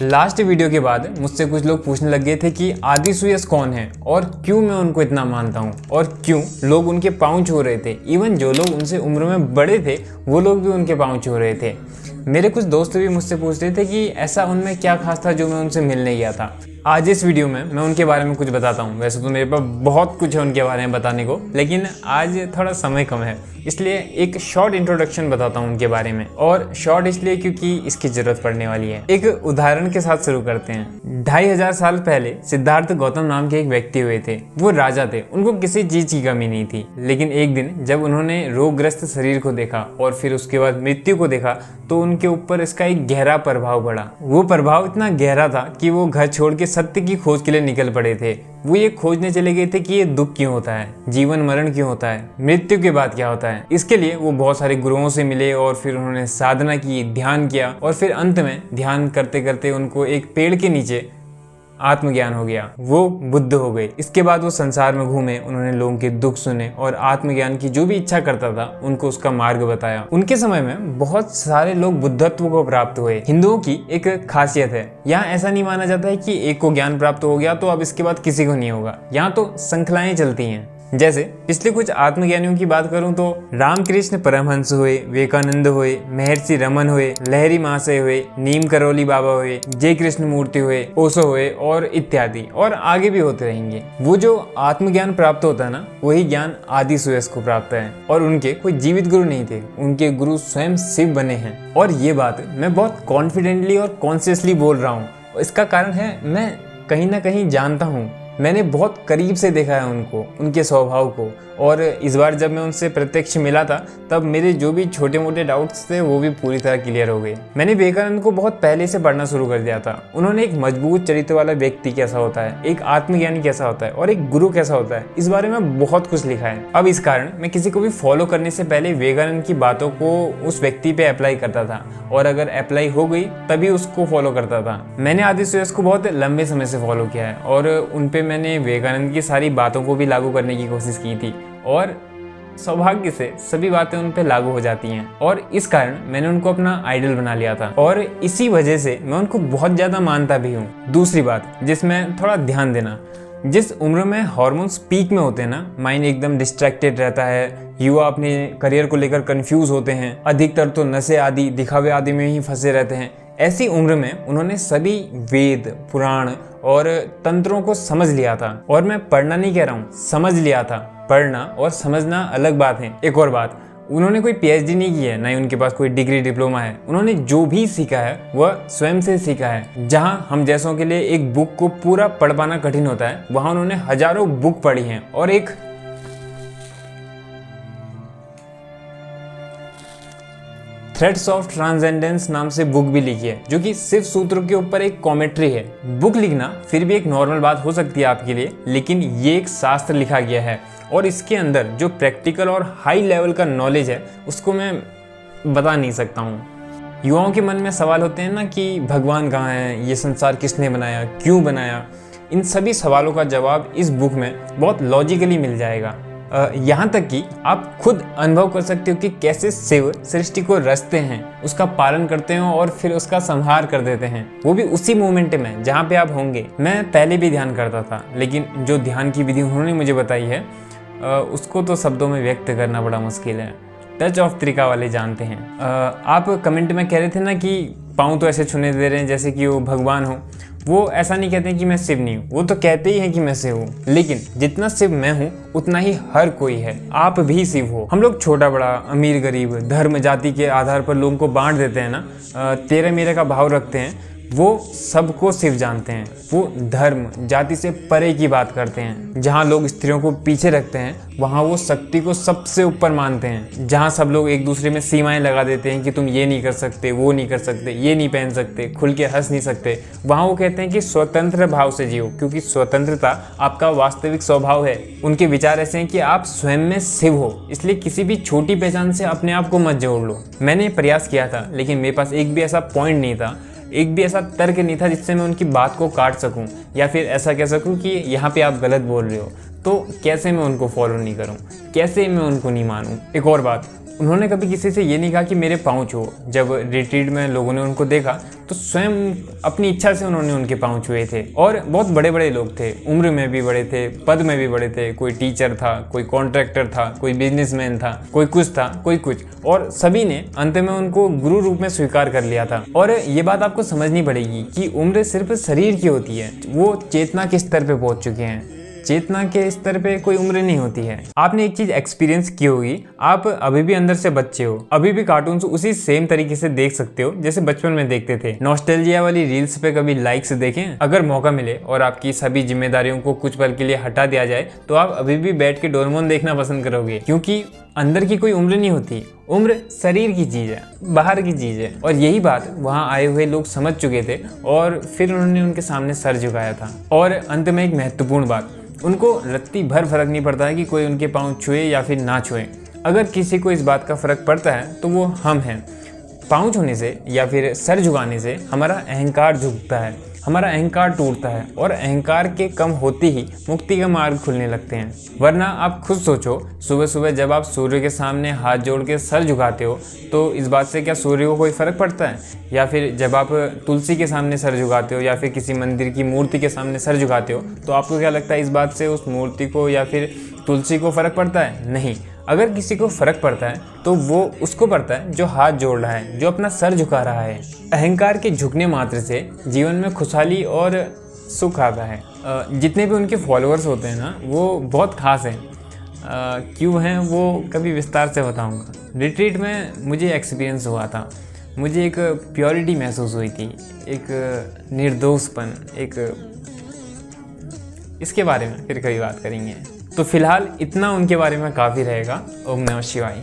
Last video के बाद मुझसे कुछ लोग पूछने लग गए थे कि आदि सुयश कौन है और क्यों मैं उनको इतना मानता हूँ और क्यों लोग उनके पाँव छू रहे थे। इवन जो लोग उनसे उम्र में बड़े थे वो लोग भी उनके पाँव छू रहे थे। मेरे कुछ दोस्त भी मुझसे पूछ रहे थे कि ऐसा उनमें क्या खास था जो मैं उनसे मिलने गया था। आज इस वीडियो में मैं उनके बारे में कुछ बताता हूँ। वैसे तो मेरे पास बहुत कुछ है उनके बारे में बताने को, लेकिन आज थोड़ा समय कम है, इसलिए एक शॉर्ट इंट्रोडक्शन बताता हूँ उनके बारे में। और शॉर्ट इसलिए क्योंकि इसकी जरूरत पड़ने वाली है। एक उदाहरण के साथ शुरू करते हैं। 2500 साल पहले सिद्धार्थ गौतम नाम के एक व्यक्ति हुए थे। वो राजा थे, उनको किसी चीज की कमी नहीं थी। लेकिन एक दिन जब उन्होंने रोगग्रस्त शरीर को देखा और फिर उसके बाद मृत्यु को देखा तो उनके ऊपर इसका एक गहरा प्रभाव पड़ा। वो प्रभाव इतना गहरा था कि वो घर छोड़ के सत्य की खोज के लिए निकल पड़े थे। वो ये खोजने चले गए थे कि ये दुख क्यों होता है, जीवन मरण क्यों होता है, मृत्यु के बाद क्या होता है। इसके लिए वो बहुत सारे गुरुओं से मिले और फिर उन्होंने साधना की, ध्यान किया और फिर अंत में ध्यान करते करते उनको एक पेड़ के नीचे आत्मज्ञान हो गया। वो बुद्ध हो गए। इसके बाद वो संसार में घूमे, उन्होंने लोगों के दुख सुने और आत्मज्ञान की जो भी इच्छा करता था उनको उसका मार्ग बताया। उनके समय में बहुत सारे लोग बुद्धत्व को प्राप्त हुए। हिंदुओं की एक खासियत है, यहाँ ऐसा नहीं माना जाता है कि एक को ज्ञान प्राप्त हो गया तो अब इसके बाद किसी को नहीं होगा। यहाँ तो श्रृंखलाएं चलती हैं। जैसे पिछले कुछ आत्मज्ञानियों की बात करूं तो रामकृष्ण परमहंस हुए, विवेकानंद हुए, महर्षि रमन हुए, लहरी महाशय हुए, नीम करोली बाबा हुए, जय कृष्ण मूर्ति हुए, ओशो हुए और इत्यादि, और आगे भी होते रहेंगे। वो जो आत्मज्ञान प्राप्त होता है ना, वही ज्ञान आदि सुयश को प्राप्त है। और उनके कोई जीवित गुरु नहीं थे, उनके गुरु स्वयं शिव बने हैं। और ये बात मैं बहुत कॉन्फिडेंटली और कॉन्शियसली बोल रहा हूँ। इसका कारण है मैं कहीं ना कहीं जानता हूँ, मैंने बहुत करीब से देखा है उनको, उनके स्वभाव को। और इस बार जब मैं उनसे प्रत्यक्ष मिला था तब मेरे जो भी छोटे मोटे डाउट्स थे वो भी पूरी तरह क्लियर हो गए। मैंने विवेकानंद को बहुत पहले से पढ़ना शुरू कर दिया था। उन्होंने एक मजबूत चरित्र वाला व्यक्ति कैसा होता है, एक आत्मज्ञानी कैसा होता है और एक गुरु कैसा होता है, इस बारे में बहुत कुछ लिखा है। अब इस कारण मैं किसी को भी फॉलो करने से पहले विवेकानंद की बातों को उस व्यक्ति पे अप्लाई करता था और अगर अप्लाई हो गई तभी उसको फॉलो करता था। मैंने आदि सुयश को बहुत लंबे समय से फॉलो किया है और उनपे मैंने विवेकानंद की सारी बातों को भी लागू करने की कोशिश की थी और सौभाग्य से सभी बातें उन पे लागू हो जाती हैं। और इस कारण मैंने उनको अपना आइडल बना लिया था और इसी वजह से मैं उनको बहुत ज़्यादा मानता भी हूँ। दूसरी बात जिसमें थोड़ा ध्यान देना, जिस उम्र में हार्मोन्स पीक में होते हैं ना, माइंड एकदम डिस्ट्रैक्टेड रहता है, युवा अपने करियर को लेकर कंफ्यूज होते हैं, अधिकतर तो नशे आदि दिखावे आदि में ही फंसे रहते हैं। ऐसी उम्र में उन्होंने सभी वेद, पुराण और तंत्रों को समझ लिया था। और मैं पढ़ना नहीं कह रहा हूँ, समझ लिया था। पढ़ना और समझना अलग बात है। एक और बात, उन्होंने कोई पीएचडी नहीं की है, ना ही उनके पास कोई डिग्री डिप्लोमा है। उन्होंने जो भी सीखा है वह स्वयं से सीखा है। जहां हम जैसों के लिए एक बुक को पूरा पढ़ पाना कठिन होता है, वहां उन्होंने हजारों बुक पढ़ी हैं और एक थ्रेड्स ऑफ ट्रांसेंडेंस नाम से बुक भी लिखी है, जो कि शिव सूत्रों के ऊपर एक कॉमेंट्री है। बुक लिखना फिर भी एक नॉर्मल बात हो सकती है आपके लिए, लेकिन ये एक शास्त्र लिखा गया है और इसके अंदर जो प्रैक्टिकल और हाई लेवल का नॉलेज है उसको मैं बता नहीं सकता हूँ। युवाओं के मन में सवाल होते हैं ना कि भगवान कहाँ है, ये संसार किसने बनाया, क्यों बनाया। इन सभी सवालों का जवाब इस बुक में बहुत लॉजिकली मिल जाएगा। यहाँ तक कि आप खुद अनुभव कर सकते हो कि कैसे शिव सृष्टि को रचते हैं, उसका पालन करते हैं और फिर उसका संहार कर देते हैं, वो भी उसी मोमेंट में जहाँ पे आप होंगे। मैं पहले भी ध्यान करता था, लेकिन जो ध्यान की विधि उन्होंने मुझे बताई है उसको तो शब्दों में व्यक्त करना बड़ा मुश्किल है। टच ऑफ त्रिका वाले जानते हैं। आप कमेंट में कह रहे थे ना कि पाँव तो ऐसे छूने दे रहे हैं जैसे कि वो भगवान हो। वो ऐसा नहीं कहते हैं कि मैं शिव नहीं हूँ, वो तो कहते ही हैं कि मैं शिव हूँ। लेकिन जितना शिव मैं हूँ उतना ही हर कोई है, आप भी शिव हो। हम लोग छोटा बड़ा, अमीर गरीब, धर्म जाति के आधार पर लोगों को बांट देते हैं ना, तेरे मेरे का भाव रखते हैं। वो सबको शिव जानते हैं। वो धर्म जाति से परे की बात करते हैं। जहाँ लोग स्त्रियों को पीछे रखते हैं वहाँ वो शक्ति को सबसे ऊपर मानते हैं। जहाँ सब लोग एक दूसरे में सीमाएं लगा देते हैं कि तुम ये नहीं कर सकते, वो नहीं कर सकते, ये नहीं पहन सकते, खुल के हंस नहीं सकते, वहाँ वो कहते हैं कि स्वतंत्र भाव से जियो, क्योंकि स्वतंत्रता आपका वास्तविक स्वभाव है। उनके विचार ऐसे हैं कि आप स्वयं में शिव हो, इसलिए किसी भी छोटी पहचान से अपने आप को मत जोड़ लो। मैंने प्रयास किया था, लेकिन मेरे पास एक भी ऐसा पॉइंट नहीं था, एक भी ऐसा तर्क नहीं था जिससे मैं उनकी बात को काट सकूं या फिर ऐसा कह सकूं कि यहाँ पे आप गलत बोल रहे हो। तो कैसे मैं उनको फॉलो नहीं करूं, कैसे मैं उनको नहीं मानूं। एक और बात, उन्होंने कभी किसी से ये नहीं कहा कि मेरे पाँव छुओ। जब रिट्रीट में लोगों ने उनको देखा तो स्वयं अपनी इच्छा से उन्होंने उनके पाँव छुए थे। और बहुत बड़े बड़े लोग थे, उम्र में भी बड़े थे, पद में भी बड़े थे। कोई टीचर था, कोई कॉन्ट्रैक्टर था, कोई बिजनेसमैन था, कोई कुछ था, कोई कुछ, और सभी ने अंत में उनको गुरु रूप में स्वीकार कर लिया था। और ये बात आपको समझनी पड़ेगी कि उम्र सिर्फ शरीर की होती है, वो चेतना के स्तर पे पहुंच चुके हैं। चेतना के स्तर पे कोई उम्र नहीं होती है। आपने एक चीज एक्सपीरियंस की होगी, आप अभी भी अंदर से बच्चे हो, अभी भी कार्टून्स उसी सेम तरीके से देख सकते हो जैसे बचपन में देखते थे। नॉस्टैल्जिया वाली रील्स पे कभी लाइक्स देखें? अगर मौका मिले और आपकी सभी जिम्मेदारियों को कुछ पल के लिए हटा दिया जाए तो आप अभी भी बैठ के डोरेमोन देखना पसंद करोगे, क्योंकि अंदर की कोई उम्र नहीं होती। उम्र शरीर की चीज है, बाहर की चीज है। और यही बात वहां आए हुए लोग समझ चुके थे और फिर उन्होंने उनके सामने सर झुकाया था। और अंत में एक महत्वपूर्ण बात, उनको रत्ती भर फर्क नहीं पड़ता है कि कोई उनके पाँव छुए या फिर ना छुए। अगर किसी को इस बात का फर्क पड़ता है तो वो हम हैं। पाँव छूने से या फिर सर झुकाने से हमारा अहंकार झुकता है, हमारा अहंकार टूटता है, और अहंकार के कम होते ही मुक्ति का मार्ग खुलने लगते हैं। वरना आप खुद सोचो, सुबह सुबह जब आप सूर्य के सामने हाथ जोड़ के सर झुकाते हो तो इस बात से क्या सूर्य को कोई फर्क पड़ता है? या फिर जब आप तुलसी के सामने सर झुकाते हो या फिर किसी मंदिर की मूर्ति के सामने सर झुकाते हो तो आपको क्या लगता है इस बात से उस मूर्ति को या फिर तुलसी को फर्क पड़ता है? नहीं। अगर किसी को फर्क पड़ता है तो वो उसको पड़ता है जो हाथ जोड़ रहा है, जो अपना सर झुका रहा है। अहंकार के झुकने मात्र से जीवन में खुशहाली और सुख आता है। जितने भी उनके फॉलोअर्स होते हैं ना, वो बहुत खास हैं। क्यों हैं वो कभी विस्तार से बताऊंगा। रिट्रीट में मुझे एक्सपीरियंस हुआ था, मुझे एक प्योरिटी महसूस हुई थी, एक निर्दोषपन, इसके बारे में फिर कभी बात करेंगे। तो फिलहाल इतना उनके बारे में काफ़ी रहेगा। ओम नमः शिवाय।